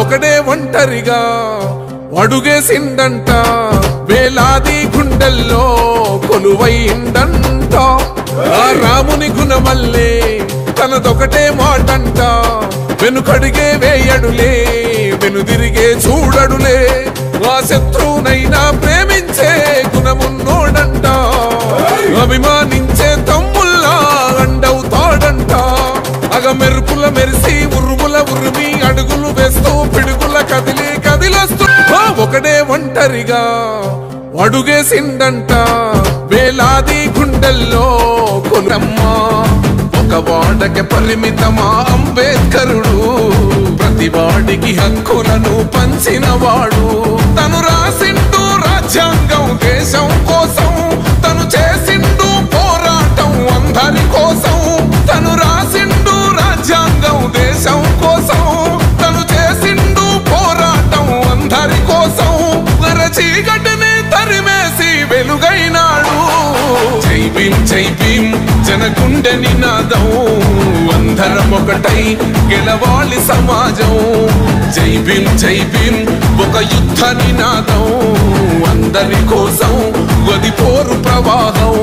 ఒకడే ఒంటరిగా అడుగేసిండంట వేలాది గుండెల్లో కొలువైండంట ఆ రాముని గుణమల్లే తనదొకటే మాటంట వెనుకడిగే వేయడులే వెనుదిరిగే చూడడులే ఆ శత్రువునైనా ప్రేమించే గుణమున్నోడంట అభిమానించే తమ్ముల్లా అండవుతాడంట అగ మెరుపుల మెరిసి ఉరుముల ఉరిమి అడుగులు వేస్తూ పిడుగుల కదిలొస్తూ ఒకడే ఒంటరిగా అడుగేసిండంట వేలాది గుండెల్లో కొనమ్మా ఒక వాడకి పరిమితమా అంబేద్కరుడు ప్రతి వాడికి హక్కులను పంచినవాడు తను రాసిండు రాజ్యాంగం దేశం కోసం తను చేసిండు పోరాటం అందరి కోసం తను రాసిండు రాజ్యాంగం దేశం కోసం తను చేసిండు పోరాటం అందరి కోసం చీకటిని తరిమేసి వెలుగైనాడు జై భీమ్ జనగుండె నినాదం అందరం ఒకటై గెలవాలి సమాజం జై భీమ్ ఒక యుద్ధ నినాదం అందరి కోసం గది పోరు ప్రవాహం